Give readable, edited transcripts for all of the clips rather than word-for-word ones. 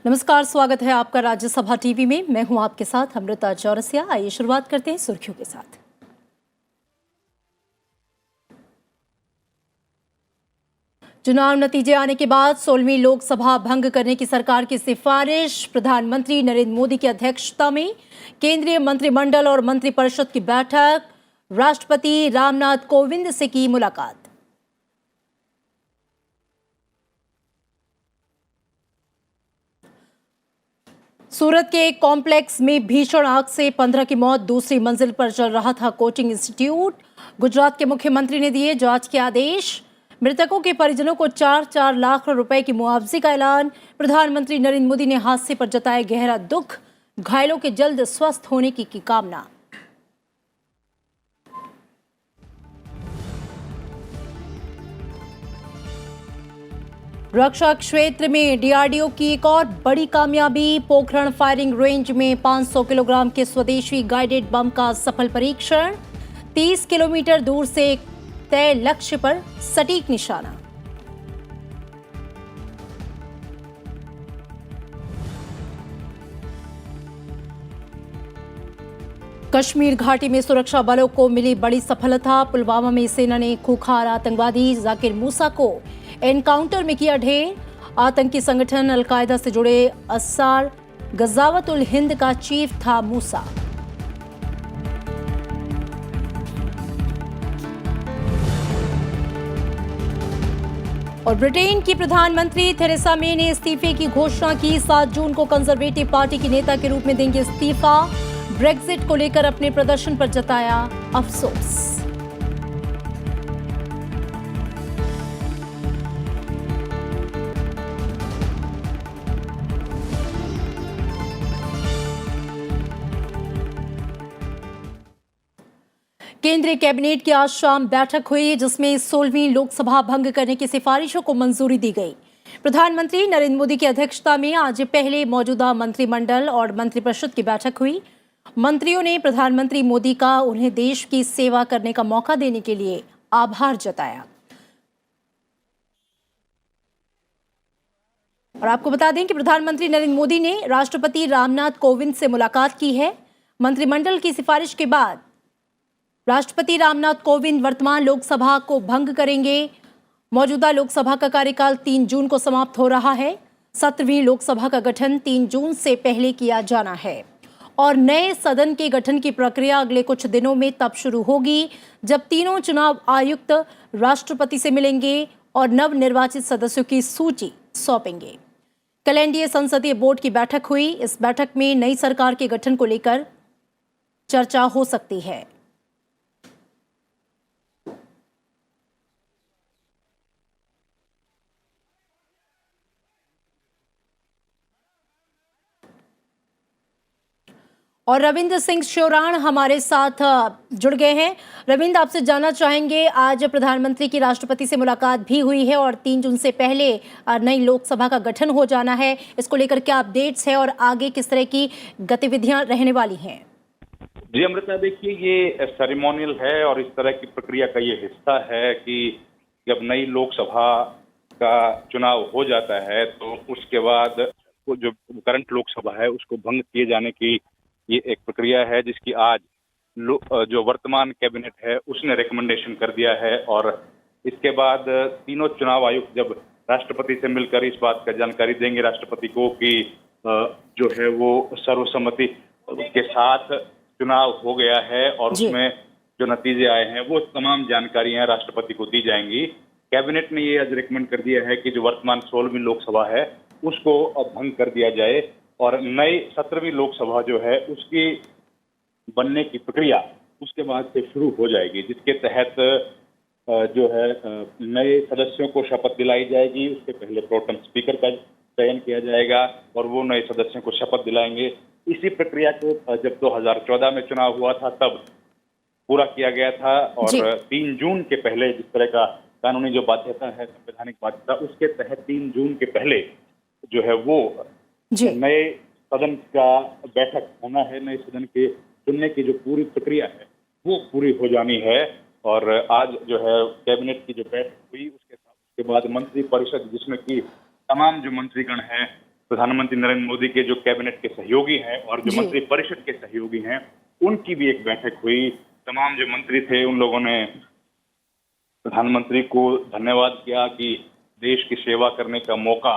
नमस्कार, स्वागत है आपका राज्यसभा टीवी में। मैं हूं आपके साथ अमृता चौरसिया। आइए शुरुआत करते हैं सुर्खियों के साथ। चुनाव नतीजे आने के बाद 16वीं लोकसभा भंग करने की सरकार की सिफारिश। प्रधानमंत्री नरेंद्र मोदी की अध्यक्षता में केंद्रीय मंत्रिमंडल और मंत्रिपरिषद की बैठक। राष्ट्रपति रामनाथ कोविंद से की मुलाकात। सूरत के एक कॉम्प्लेक्स में भीषण आग से 15 की मौत। दूसरी मंजिल पर चल रहा था कोचिंग इंस्टीट्यूट। गुजरात के मुख्यमंत्री ने दिए जांच के आदेश। मृतकों के परिजनों को 4-4 लाख रुपए की मुआवजे का ऐलान। प्रधानमंत्री नरेंद्र मोदी ने हादसे पर जताया गहरा दुख। घायलों के जल्द स्वस्थ होने की कामना। रक्षा क्षेत्र में डीआरडीओ की एक और बड़ी कामयाबी। पोखरण फायरिंग रेंज में 500 किलोग्राम के स्वदेशी गाइडेड बम का सफल परीक्षण। 30 किलोमीटर दूर से तय लक्ष्य पर सटीक निशाना। कश्मीर घाटी में सुरक्षा बलों को मिली बड़ी सफलता। पुलवामा में सेना ने खूंखार आतंकवादी जाकिर मूसा को एनकाउंटर में किया ढेर। आतंकी संगठन अलकायदा से जुड़े अस्सार गजावत उल हिंद का चीफ था मूसा। और ब्रिटेन की प्रधानमंत्री थेरेसा मे ने इस्तीफे की घोषणा की। 7 जून को कंजर्वेटिव पार्टी की नेता के रूप में देंगे इस्तीफा। ब्रेक्जिट को लेकर अपने प्रदर्शन पर जताया अफसोस। केंद्रीय कैबिनेट की आज शाम बैठक हुई, जिसमें 16वीं लोकसभा भंग करने की सिफारिशों को मंजूरी दी गई। प्रधानमंत्री नरेंद्र मोदी की अध्यक्षता में आज पहले मौजूदा मंत्रिमंडल और मंत्रिपरिषद की बैठक हुई। मंत्रियों ने प्रधानमंत्री मोदी का उन्हें देश की सेवा करने का मौका देने के लिए आभार जताया। और आपको बता दें कि प्रधानमंत्री नरेंद्र मोदी ने राष्ट्रपति रामनाथ कोविंद से मुलाकात की है। मंत्रिमंडल की सिफारिश के बाद राष्ट्रपति रामनाथ कोविंद वर्तमान लोकसभा को भंग करेंगे। मौजूदा लोकसभा का कार्यकाल 3 जून को समाप्त हो रहा है। 17वीं लोकसभा का गठन 3 जून से पहले किया जाना है और नए सदन के गठन की प्रक्रिया अगले कुछ दिनों में तब शुरू होगी जब तीनों चुनाव आयुक्त राष्ट्रपति से मिलेंगे और नवनिर्वाचित सदस्यों की सूची सौंपेंगे। कल एनडीए संसदीय बोर्ड की बैठक हुई। इस बैठक में नई सरकार के गठन को लेकर चर्चा हो सकती है। और रविंद्र सिंह श्योराण हमारे साथ जुड़ गए हैं। रविंद्र, आपसे जानना चाहेंगे, आज प्रधानमंत्री की राष्ट्रपति से मुलाकात भी हुई है और 3 जून से पहले नई लोकसभा का गठन हो जाना है। इसको लेकर क्या अपडेट्स है और आगे किस तरह की गतिविधियां रहने वाली हैं? जी अमृता, देखिए ये सेरेमोनियल है और इस तरह की प्रक्रिया का ये हिस्सा है कि जब नई लोकसभा का चुनाव हो जाता है तो उसके बाद वो जो करंट लोकसभा है उसको भंग किए जाने की ये एक प्रक्रिया है, जिसकी आज जो वर्तमान कैबिनेट है उसने रिकमेंडेशन कर दिया है। और इसके बाद तीनों चुनाव आयुक्त जब राष्ट्रपति से मिलकर इस बात का जानकारी देंगे राष्ट्रपति को कि जो है वो सर्वसम्मति के साथ चुनाव हो गया है और उसमें जो नतीजे आए हैं वो तमाम जानकारियां राष्ट्रपति को दी जाएंगी। कैबिनेट ने ये आज रिकमेंड कर दिया है कि जो वर्तमान 16वीं लोकसभा है उसको अब भंग कर दिया जाए और नई 17वीं लोकसभा जो है उसकी बनने की प्रक्रिया उसके बाद से शुरू हो जाएगी, जिसके तहत जो है नए सदस्यों को शपथ दिलाई जाएगी। उसके पहले प्रोटेम स्पीकर का चयन किया जाएगा और वो नए सदस्यों को शपथ दिलाएंगे। इसी प्रक्रिया को जब 2014 में चुनाव हुआ था तब पूरा किया गया था और 3 जून के पहले जिस तरह का कानूनी जो बाध्यता है, संवैधानिक बाध्यता, उसके तहत 3 जून के पहले जो है वो नए सदन का बैठक होना है। नए सदन के चुनने की जो पूरी प्रक्रिया है वो पूरी हो जानी है। और आज जो है कैबिनेट की जो बैठक हुई उसके बाद मंत्रिपरिषद, जिसमें कि तमाम जो मंत्रीगण हैं प्रधानमंत्री नरेंद्र मोदी के जो कैबिनेट के सहयोगी हैं और जो जी। मंत्री परिषद के सहयोगी हैं, उनकी भी एक बैठक हुई। तमाम जो मंत्री थे उन लोगों ने प्रधानमंत्री को धन्यवाद किया कि देश की सेवा करने का मौका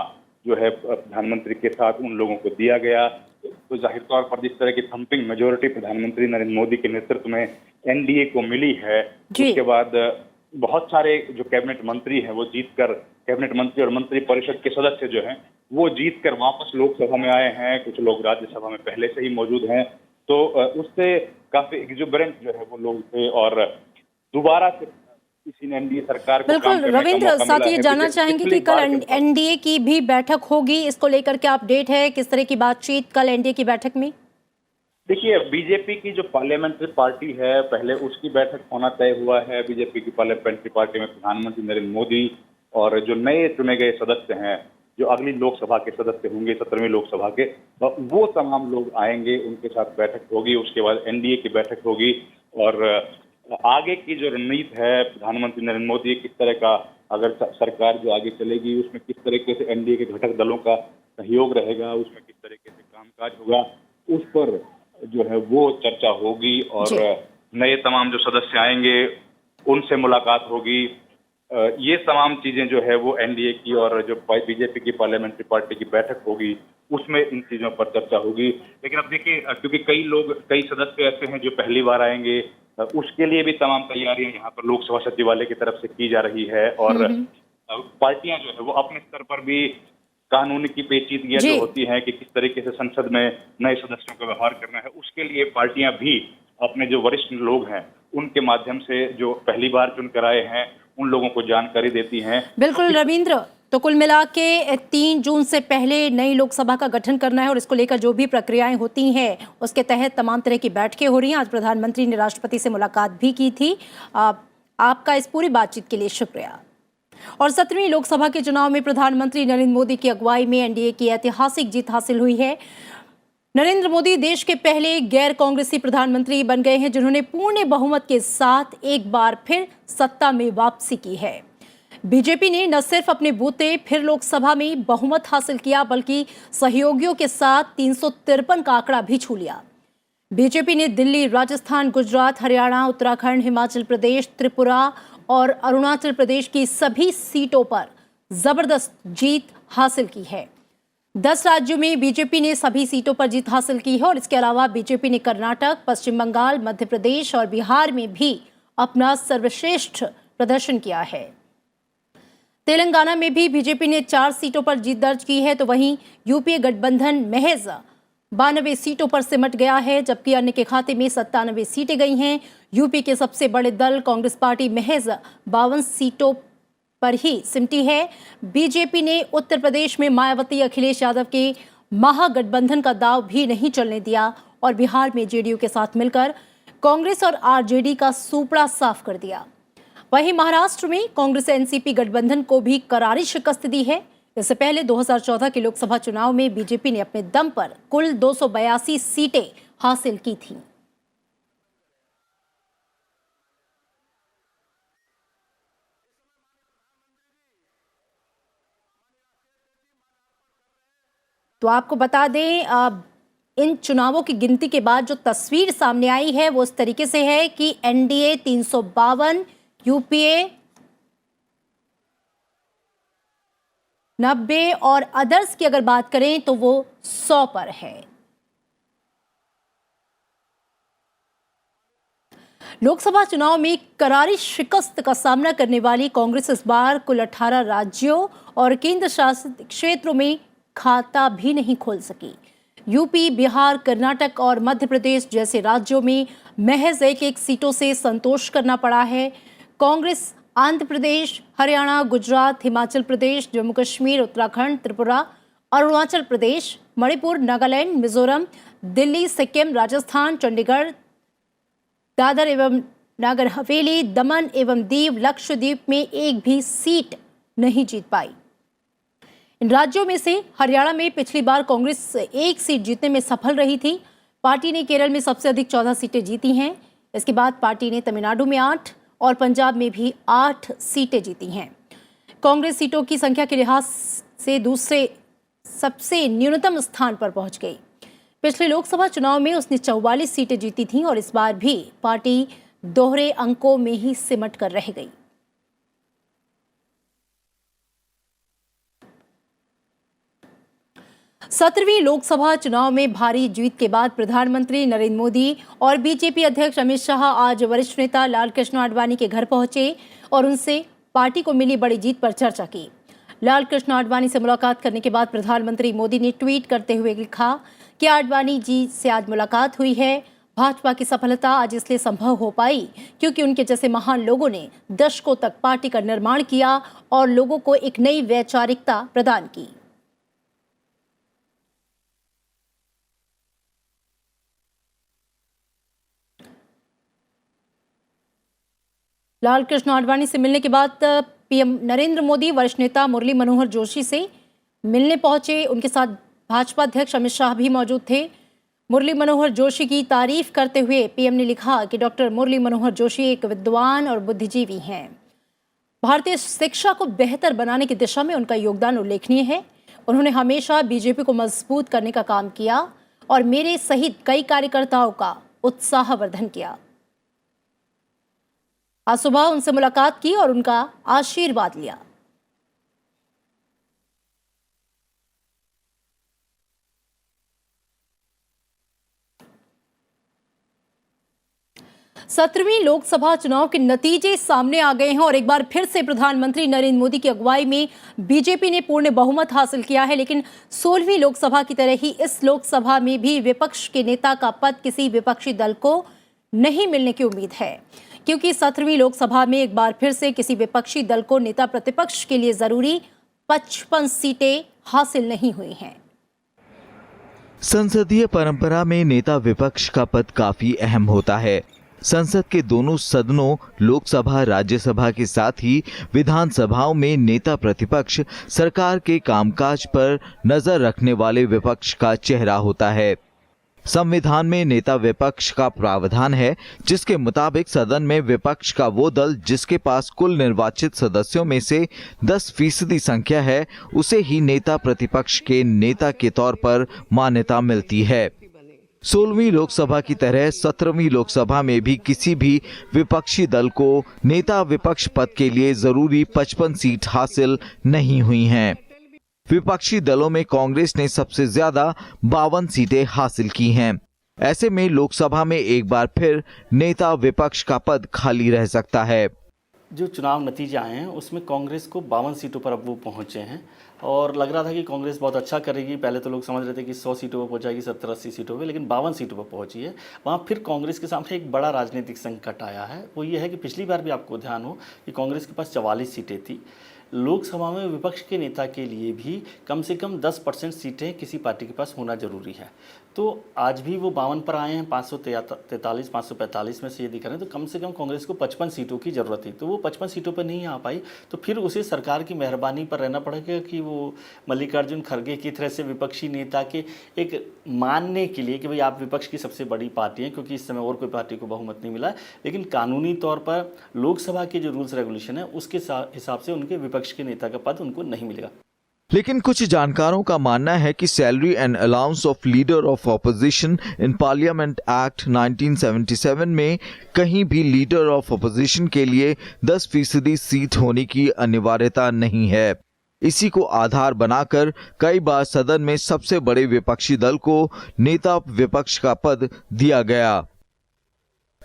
जो है प्रधानमंत्री के साथ उन लोगों को दिया गया। तो जाहिर तौर पर जिस तरह की थम्पिंग मेजोरिटी प्रधानमंत्री नरेंद्र मोदी के नेतृत्व में एनडीए को मिली है, जी। उसके बाद बहुत सारे जो कैबिनेट मंत्री हैं वो जीतकर, कैबिनेट मंत्री और मंत्री परिषद के सदस्य जो हैं वो जीतकर वापस लोकसभा में आए हैं। कुछ लोग राज्यसभा में पहले से ही मौजूद हैं, तो उससे काफी एक्जुबरेंट जो है वो लोग थे और दोबारा से किसी ने एनडीए सरकार को काम बिल्कुल करने का रविंद्र, मौका साथ मिला ही है। जानना चाहेंगे कि कल एनडीए की भी बैठक होगी, इसको लेकर क्या अपडेट है, किस तरह की बातचीत कल एनडीए की बैठक में? देखिए, बीजेपी की जो पार्लियामेंट्री पार्टी है, पहले उसकी बैठक होना तय हुआ है। बीजेपी की पार्लियामेंट्री पार्टी में प्रधानमंत्री नरेंद्र मोदी और जो नए चुने गए सदस्य हैं, जो अगली लोकसभा के सदस्य होंगे, 17वीं लोकसभा के, वो तमाम लोग आएंगे, उनके साथ बैठक होगी। उसके बाद एनडीए की बैठक होगी और आगे की जो रणनीति है प्रधानमंत्री नरेंद्र मोदी किस तरह का, अगर सरकार जो आगे चलेगी उसमें किस तरीके से एनडीए के घटक दलों का सहयोग रहेगा, उसमें किस तरीके से कामकाज होगा, उस पर जो है वो चर्चा होगी और नए तमाम जो सदस्य आएंगे उनसे मुलाकात होगी। ये तमाम चीजें जो है वो एनडीए की और जो बीजेपी की पार्लियामेंट्री पार्टी की बैठक होगी उसमें इन चीजों पर चर्चा होगी। लेकिन अब देखिए, क्योंकि कई सदस्य ऐसे हैं जो पहली बार आएंगे, उसके लिए भी तमाम तैयारियां यहाँ पर लोकसभा सचिवालय की तरफ से की जा रही है और पार्टियां जो है वो अपने स्तर पर भी कानून की पेचीदगियां जो होती हैं कि किस तरीके से संसद में नए सदस्यों का व्यवहार करना है, उसके लिए पार्टियां भी अपने जो वरिष्ठ लोग हैं उनके माध्यम से जो पहली बार चुनकर आए हैं उन लोगों को जानकारी देती हैं। बिल्कुल रविंद्र, तो कुल मिला के 3 जून से पहले नई लोकसभा का गठन करना है और इसको लेकर जो भी प्रक्रियाएं होती हैं उसके तहत तमाम तरह की बैठकें हो रही हैं। आज प्रधानमंत्री ने राष्ट्रपति से मुलाकात भी की थी। आपका इस पूरी बातचीत के लिए शुक्रिया। और 17वीं लोकसभा के चुनाव में प्रधानमंत्री नरेंद्र मोदी की अगुवाई में एनडीए की ऐतिहासिक जीत हासिल हुई है। नरेंद्र मोदी देश के पहले गैर कांग्रेसी प्रधानमंत्री बन गए हैं जिन्होंने पूर्ण बहुमत के साथ एक बार फिर सत्ता में वापसी की है। बीजेपी ने न सिर्फ अपने बूते फिर लोकसभा में बहुमत हासिल किया बल्कि सहयोगियों के साथ 353 का आंकड़ा भी छू लिया। बीजेपी ने दिल्ली, राजस्थान, गुजरात, हरियाणा, उत्तराखंड, हिमाचल प्रदेश, त्रिपुरा और अरुणाचल प्रदेश की सभी सीटों पर जबरदस्त जीत हासिल की है। 10 राज्यों में बीजेपी ने सभी सीटों पर जीत हासिल की है और इसके अलावा बीजेपी ने कर्नाटक, पश्चिम बंगाल, मध्य प्रदेश और बिहार में भी अपना सर्वश्रेष्ठ प्रदर्शन किया है। तेलंगाना में भी बीजेपी ने 4 सीटों पर जीत दर्ज की है, तो वहीं यूपीए गठबंधन महज 92 सीटों पर सिमट गया है, जबकि अन्य के खाते में 97 सीटें गई हैं। यूपी के सबसे बड़े दल कांग्रेस पार्टी महज 52 सीटों पर ही सिमटी है। बीजेपी ने उत्तर प्रदेश में मायावती, अखिलेश यादव के महागठबंधन का दाव भी नहीं चलने दिया और बिहार में जेडीयू के साथ मिलकर कांग्रेस और आरजेडी का सूपड़ा साफ कर दिया। वहीं महाराष्ट्र में कांग्रेस एनसीपी गठबंधन को भी करारी शिकस्त दी है। इससे पहले 2014 के लोकसभा चुनाव में बीजेपी ने अपने दम पर कुल 282 सीटें हासिल की थीं। तो आपको बता दें, इन चुनावों की गिनती के बाद जो तस्वीर सामने आई है वो इस तरीके से है कि एनडीए 352, यूपीए 90 और अदर्स की अगर बात करें तो वो 100 पर है। लोकसभा चुनाव में करारी शिकस्त का सामना करने वाली कांग्रेस इस बार कुल 18 राज्यों और केंद्र शासित क्षेत्रों में खाता भी नहीं खोल सकी। यूपी, बिहार, कर्नाटक और मध्य प्रदेश जैसे राज्यों में महज एक सीटों से संतोष करना पड़ा है। कांग्रेस आंध्र प्रदेश, हरियाणा, गुजरात, हिमाचल प्रदेश, जम्मू कश्मीर, उत्तराखंड, त्रिपुरा, अरुणाचल प्रदेश, मणिपुर, नागालैंड, मिजोरम, दिल्ली, सिक्किम, राजस्थान, चंडीगढ़, दादर एवं नागर हवेली, दमन एवं दीव, लक्षद्वीप में एक भी सीट नहीं जीत पाई। इन राज्यों में से हरियाणा में पिछली बार कांग्रेस एक सीट जीतने में सफल रही थी। पार्टी ने केरल में सबसे अधिक 14 सीटें जीती हैं। इसके बाद पार्टी ने तमिलनाडु में 8 और पंजाब में भी 8 सीटें जीती हैं। कांग्रेस सीटों की संख्या के लिहाज से दूसरे सबसे न्यूनतम स्थान पर पहुंच गई। पिछले लोकसभा चुनाव में उसने 44 सीटें जीती थीं और इस बार भी पार्टी दोहरे अंकों में ही सिमट कर रह गई। सत्रहवीं लोकसभा चुनाव में भारी जीत के बाद प्रधानमंत्री नरेंद्र मोदी और बीजेपी अध्यक्ष अमित शाह आज वरिष्ठ नेता लालकृष्ण आडवाणी के घर पहुंचे और उनसे पार्टी को मिली बड़ी जीत पर चर्चा की। लालकृष्ण आडवाणी से मुलाकात करने के बाद प्रधानमंत्री मोदी ने ट्वीट करते हुए लिखा कि आडवाणी जी से आज मुलाकात हुई है। भाजपा की सफलता आज इसलिए संभव हो पाई क्योंकि उनके जैसे महान लोगों ने दशकों तक पार्टी का निर्माण किया और लोगों को एक नई वैचारिकता प्रदान की। लालकृष्ण आडवाणी से मिलने के बाद पीएम नरेंद्र मोदी वरिष्ठ नेता मुरली मनोहर जोशी से मिलने पहुंचे। उनके साथ भाजपा अध्यक्ष अमित शाह भी मौजूद थे। मुरली मनोहर जोशी की तारीफ करते हुए पीएम ने लिखा कि डॉक्टर मुरली मनोहर जोशी एक विद्वान और बुद्धिजीवी हैं। भारतीय शिक्षा को बेहतर बनाने की दिशा में उनका योगदान उल्लेखनीय है। उन्होंने हमेशा बीजेपी को मजबूत करने का काम किया और मेरे सहित कई कार्यकर्ताओं का उत्साहवर्धन किया। आज सुबह उनसे मुलाकात की और उनका आशीर्वाद लिया। सत्रहवीं लोकसभा चुनाव के नतीजे सामने आ गए हैं और एक बार फिर से प्रधानमंत्री नरेंद्र मोदी की अगुवाई में बीजेपी ने पूर्ण बहुमत हासिल किया है। लेकिन 16वीं लोकसभा की तरह ही इस लोकसभा में भी विपक्ष के नेता का पद किसी विपक्षी दल को नहीं मिलने की उम्मीद है, क्योंकि 17वीं लोकसभा में एक बार फिर से किसी विपक्षी दल को नेता प्रतिपक्ष के लिए जरूरी 55 सीटें हासिल नहीं हुई हैं। संसदीय परंपरा में नेता विपक्ष का पद काफी अहम होता है। संसद के दोनों सदनों लोकसभा राज्यसभा के साथ ही विधानसभाओं में नेता प्रतिपक्ष सरकार के कामकाज पर नजर रखने वाले विपक्ष का चेहरा होता है। संविधान में नेता विपक्ष का प्रावधान है, जिसके मुताबिक सदन में विपक्ष का वो दल जिसके पास कुल निर्वाचित सदस्यों में से 10% संख्या है, उसे ही नेता प्रतिपक्ष के नेता के तौर पर मान्यता मिलती है। 16वीं लोकसभा की तरह 17वीं लोकसभा में भी किसी भी विपक्षी दल को नेता विपक्ष पद के लिए जरूरी 55 सीट हासिल नहीं हुई हैं। विपक्षी दलों में कांग्रेस ने सबसे ज्यादा 52 सीटें हासिल की हैं। ऐसे में लोकसभा में एक बार फिर नेता विपक्ष का पद खाली रह सकता है। जो चुनाव नतीजे आए हैं उसमें कांग्रेस को 52 सीटों पर अब वो पहुंचे हैं और लग रहा था कि कांग्रेस बहुत अच्छा करेगी। पहले तो लोग समझ रहे थे कि 100 सीटों पर पहुंचाएगी, 70-80 सीटों पे, लेकिन 52 सीटों पर पहुंची है। वहाँ फिर कांग्रेस के सामने एक बड़ा राजनीतिक संकट आया है। वो ये है कि पिछली बार भी आपको ध्यान हो कि कांग्रेस के पास 44 सीटें थी। लोकसभा में विपक्ष के नेता के लिए भी कम से कम 10% सीटें किसी पार्टी के पास होना जरूरी है। तो आज भी वो 52 पर आए हैं, 543, 545 में से ये दिख रहे हैं। तो कम से कम कांग्रेस को 55 सीटों की ज़रूरत थी, तो वो 55 सीटों पर नहीं आ पाई। तो फिर उसे सरकार की मेहरबानी पर रहना पड़ेगा कि वो मल्लिकार्जुन खड़गे की तरह से विपक्षी नेता के एक मानने के लिए कि भाई आप विपक्ष की सबसे बड़ी पार्टी हैं, क्योंकि इस समय और कोई पार्टी को बहुमत नहीं मिला है, लेकिन कानूनी तौर पर लोकसभा के जो रूल्स रेगुलेशन है उसके हिसाब से उनके विपक्ष के नेता का पद उनको नहीं मिलेगा। लेकिन कुछ जानकारों का मानना है कि salary and allowance of leader of opposition in parliament act 1977 में कहीं भी लीडर ऑफ ऑपोजिशन के लिए 10% सीट होने की अनिवार्यता नहीं है। इसी को आधार बनाकर कई बार सदन में सबसे बड़े विपक्षी दल को नेता विपक्ष का पद दिया गया।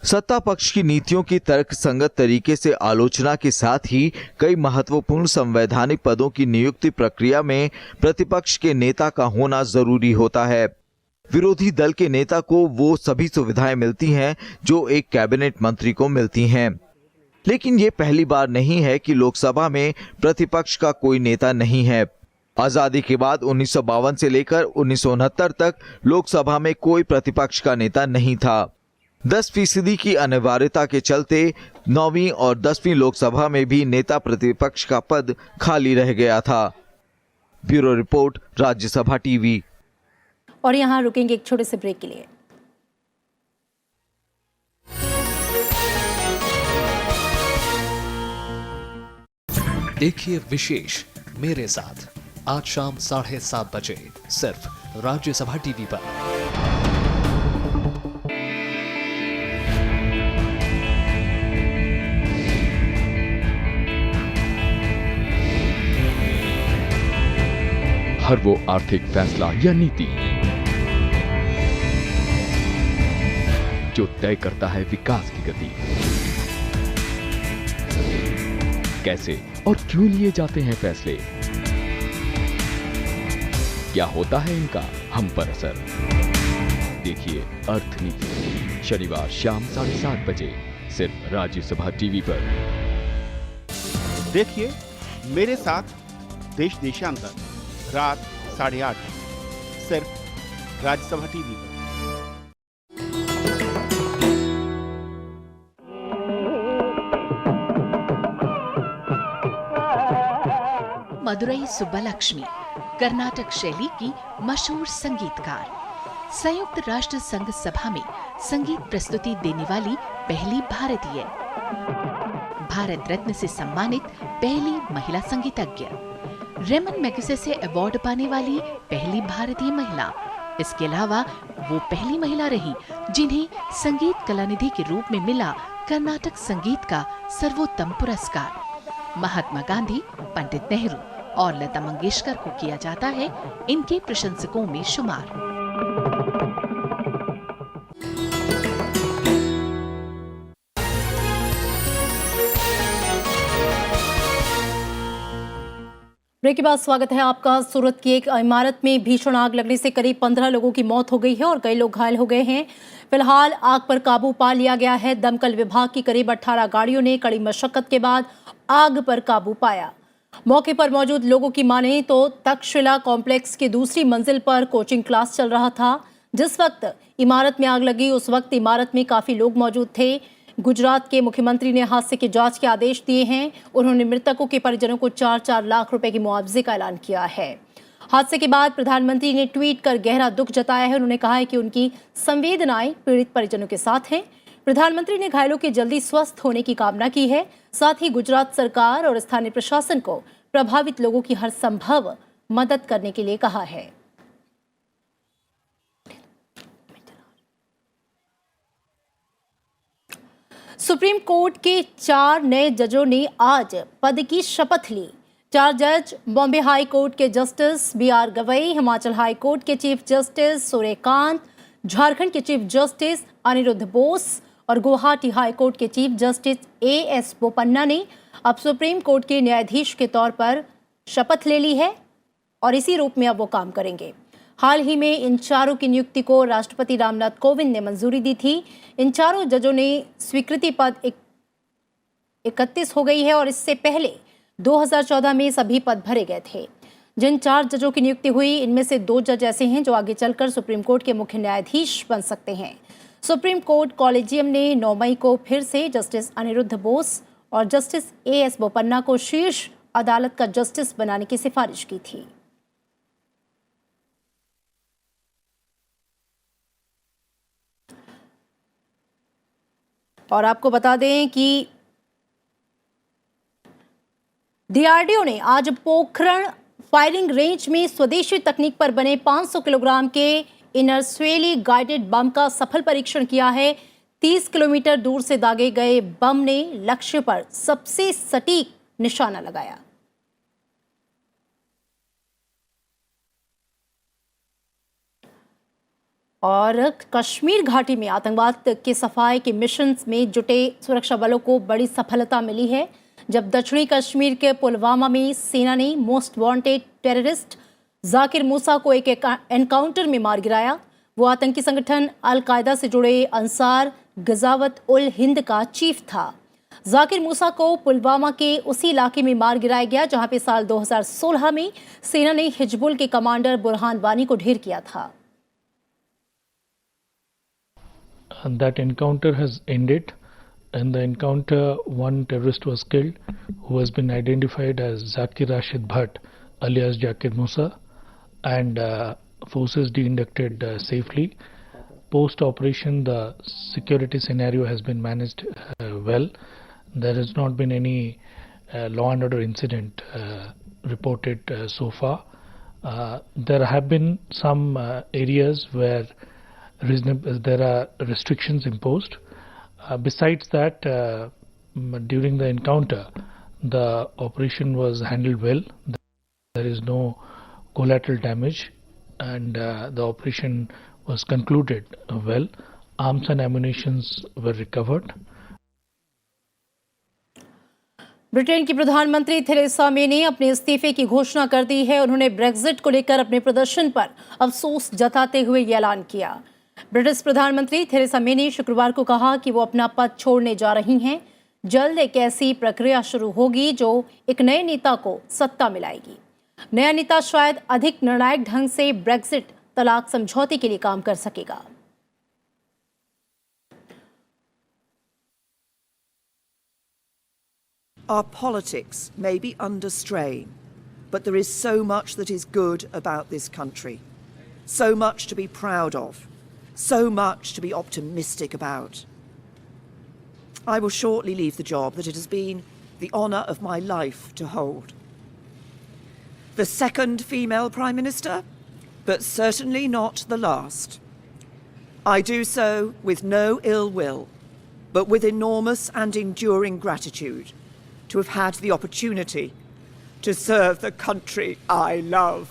सत्ता पक्ष की नीतियों की तर्कसंगत तरीके से आलोचना के साथ ही कई महत्वपूर्ण संवैधानिक पदों की नियुक्ति प्रक्रिया में प्रतिपक्ष के नेता का होना जरूरी होता है। विरोधी दल के नेता को वो सभी सुविधाएं मिलती हैं जो एक कैबिनेट मंत्री को मिलती हैं। लेकिन ये पहली बार नहीं है कि लोकसभा में प्रतिपक्ष का कोई नेता नहीं है। आजादी के बाद 1952 से लेकर 1969 तक लोकसभा में कोई प्रतिपक्ष का नेता नहीं था। 10% की अनिवार्यता के चलते 9वीं और 10वीं लोकसभा में भी नेता प्रतिपक्ष का पद खाली रह गया था। Bureau report, Rajya Sabha TV. और यहाँ रुकेंगे एक छोटे से ब्रेक के लिए। देखिए विशेष मेरे साथ आज शाम 7:30 बजे सिर्फ राज्यसभा टीवी पर। हर वो आर्थिक फैसला या नीति जो तय करता है विकास की गति, कैसे और क्यों लिए जाते हैं फैसले, क्या होता है इनका हम पर असर। देखिए अर्थनीति शनिवार शाम 7:30 बजे सिर्फ राज्यसभा टीवी पर। देखिए मेरे साथ देश देशांतर रात 8:30 सिर्फ राज्यसभा टीवी पर। मदुरई सुब्बालक्ष्मी कर्नाटक शैली की मशहूर संगीतकार, संयुक्त राष्ट्र संघ सभा में संगीत प्रस्तुति देने वाली पहली भारतीय, भारत रत्न से सम्मानित पहली महिला संगीतज्ञ, रेमन मैगसेसे अवार्ड पाने वाली पहली भारतीय महिला। इसके अलावा वो पहली महिला रही जिन्हें संगीत कलानिधि के रूप में मिला कर्नाटक संगीत का सर्वोत्तम पुरस्कार। महात्मा गांधी, पंडित नेहरू और लता मंगेशकर को किया जाता है इनके प्रशंसकों में शुमार। ब्रेक के बाद स्वागत है आपका। सूरत की एक इमारत में भीषण आग लगने से करीब 15 लोगों की मौत हो गई है और कई लोग घायल हो गए हैं। फिलहाल आग पर काबू पा लिया गया है। दमकल विभाग की करीब 18 गाड़ियों ने कड़ी मशक्कत के बाद आग पर काबू पाया। मौके पर मौजूद लोगों की माने तो तक्षशिला कॉम्प्लेक्स की दूसरी मंजिल पर कोचिंग क्लास चल रहा था। जिस वक्त इमारत में आग लगी उस वक्त इमारत में काफी लोग मौजूद थे। गुजरात के मुख्यमंत्री ने हादसे की जांच के आदेश दिए हैं। उन्होंने मृतकों के परिजनों को 4-4 लाख रुपए के मुआवजे का ऐलान किया है। हादसे के बाद प्रधानमंत्री ने ट्वीट कर गहरा दुख जताया है। उन्होंने कहा है कि उनकी संवेदनाएं पीड़ित परिजनों के साथ हैं। प्रधानमंत्री ने घायलों के जल्दी स्वस्थ होने की कामना की है। साथ ही गुजरात सरकार और स्थानीय प्रशासन को प्रभावित लोगों की हर संभव मदद करने के लिए कहा है। सुप्रीम कोर्ट के 4 नए जजों ने आज पद की शपथ ली। 4 जज बॉम्बे हाई कोर्ट के justice BR Gavai, Himachal high court के चीफ जस्टिस सूर्यकांत, झारखंड के चीफ जस्टिस अनिरुद्ध बोस और गुवाहाटी हाई कोर्ट के चीफ जस्टिस AS बोपन्ना ने अब सुप्रीम कोर्ट के न्यायाधीश के तौर पर शपथ ले ली है और इसी रूप में अब वो काम करेंगे। हाल ही में इन चारों की नियुक्ति को राष्ट्रपति रामनाथ कोविंद ने मंजूरी दी थी। इन चारों जजों ने स्वीकृति पद 31 हो गई है और इससे पहले 2014 में सभी पद भरे गए थे। जिन 4 जजों की नियुक्ति हुई इनमें से 2 जज ऐसे हैं जो आगे चलकर सुप्रीम कोर्ट के मुख्य न्यायाधीश बन सकते हैं। सुप्रीम कोर्ट कॉलेजियम ने 9 मई को फिर से जस्टिस अनिरुद्ध बोस और जस्टिस AS बोपन्ना को शीर्ष अदालत का जस्टिस बनाने की सिफारिश की थी। और आपको बता दें कि DRDO ने आज पोखरण फायरिंग रेंज में स्वदेशी तकनीक पर बने 500 किलोग्राम के इनरस्वेली गाइडेड बम का सफल परीक्षण किया है। 30 किलोमीटर दूर से दागे गए बम ने लक्ष्य पर सबसे सटीक निशाना लगाया। और कश्मीर घाटी में आतंकवाद के सफाई के मिशन में जुटे सुरक्षा बलों को बड़ी सफलता मिली है, जब दक्षिणी कश्मीर के पुलवामा में सेना ने most wanted terrorist Zakir Musa को एक एनकाउंटर में मार गिराया। वो आतंकी संगठन अल-कायदा से जुड़े अंसार गजावत उल हिंद का चीफ था। जाकिर मूसा को पुलवामा के उसी इलाके में मार गिराया गया जहां पे साल 2016 में सेना ने हिजबुल के कमांडर बुरहान वानी को ढेर किया था। That encounter has ended. In the encounter, one terrorist was killed, who has been identified as Zakir Rashid Bhatt, alias Zakir Musa, and forces de-inducted safely. Post-operation, the security scenario has been managed well. There has not been any law and order incident reported so far. There have been some areas where there are restrictions imposed. Besides that, during the encounter, the operation was handled well. There is no collateral damage, and the operation was concluded well. Arms and ammunitions were recovered. Britain की प्रधानमंत्री Theresa May ने अपने इस्तीफे की घोषणा कर दी है। उन्होंने ब्रेक्जिट को लेकर अपने प्रदर्शन पर अफसोस जताते हुए ये ऐलान किया। ब्रिटिश प्रधानमंत्री थेरेसा मे ने शुक्रवार को कहा कि वो अपना पद छोड़ने जा रही हैं। जल्द एक ऐसी प्रक्रिया शुरू होगी जो एक नए नेता को सत्ता मिलाएगी। नया नेता शायद अधिक निर्णायक ढंग से ब्रेक्जिट तलाक समझौते के लिए काम कर सकेगा। Our politics may be under strain, but there is so much that is good about this country, so much to be proud of, so much to be optimistic about. I will shortly leave the job that it has been the honour of my life to hold. The second female Prime Minister, but certainly not the last. I do so with no ill will, but with enormous and enduring gratitude to have had the opportunity to serve the country I love.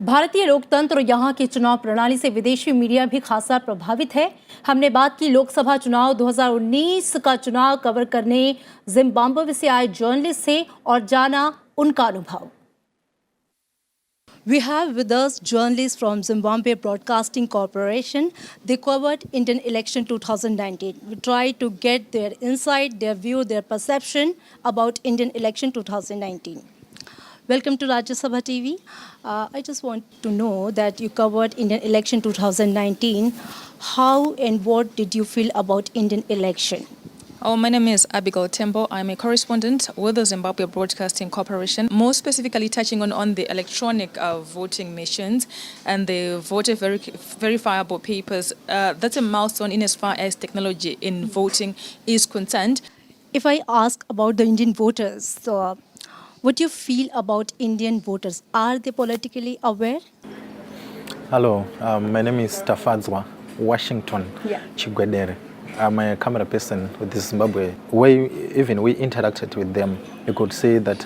भारतीय लोकतंत्र और यहाँ की चुनाव प्रणाली से विदेशी media भी खासा प्रभावित है। हमने बात की लोकसभा चुनाव 2019 का चुनाव कवर करने जिम्बाब्वे से आए जर्नलिस्ट से और जाना उनका अनुभव। We have with us journalists from Zimbabwe Broadcasting Corporation. They covered Indian election 2019. We tried to get their insight, their view, their perception about Indian election 2019. Welcome to Rajya Sabha TV. I just want to know that you covered Indian election 2019. How and what did you feel about Indian election? My name is Abigail Tembo. I'm a correspondent with the Zimbabwe Broadcasting Corporation, more specifically touching on the electronic voting machines and the voter verifiable papers. That's a milestone in as far as technology in voting is concerned. If I ask about the Indian voters, so what do you feel about Indian voters? Are they politically aware? Hello, my name is Tafadzwa Washington Chigwedere. I'm a camera person with Zimbabwe. We interacted with them. You could see that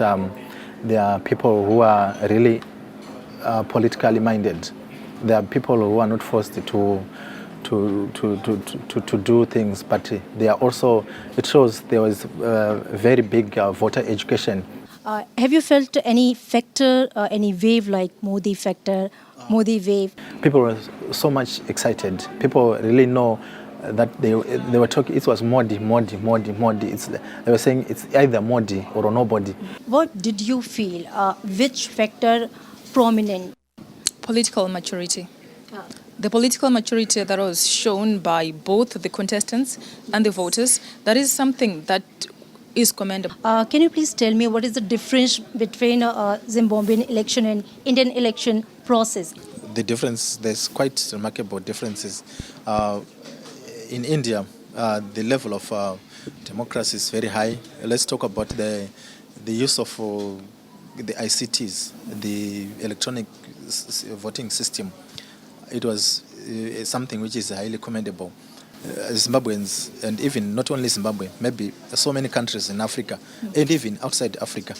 there are people who are really politically minded. There are people who are not forced to do things, but they are also. It shows there was very big voter education. Have you felt any factor, any wave like Modi factor, Modi wave? People were so much excited. People really know that they were talking. It was Modi. They were saying it's either Modi or nobody. What did you feel? Which factor prominent? Political maturity. The political maturity that was shown by both the contestants and the voters, that is something that is commendable. Can you please tell me what is the difference between Zimbabwean election and Indian election process? The difference, there's quite remarkable differences. In India, the level of democracy is very high. Let's talk about the use of the ICTs, the electronic voting system. It was something which is highly commendable. Zimbabweans, and even not only Zimbabwe, maybe so many countries in Africa, and even outside Africa,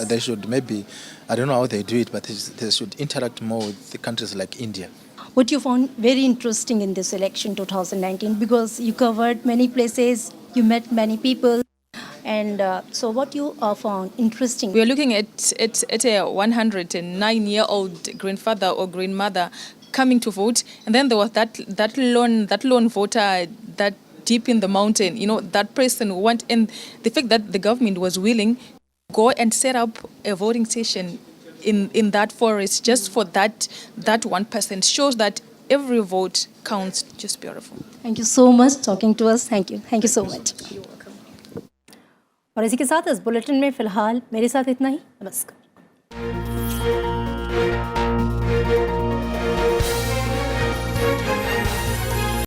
they should maybe, I don't know how they do it, but they should interact more with the countries like India. What you found very interesting in this election 2019, because you covered many places, you met many people, and so what you found interesting? We are looking at a 109-year-old grandfather or grandmother coming to vote, and then there was that lone voter that deep in the mountain, that person who went, and the fact that the government was willing to go and set up a voting station in that forest just for that 1% shows that every vote counts. Just beautiful. Thank you so much talking to us. Thank you so much. You're welcome. और इसी के साथ इस bulletin में फिलहाल मेरे साथ इतना ही। नमस्कार।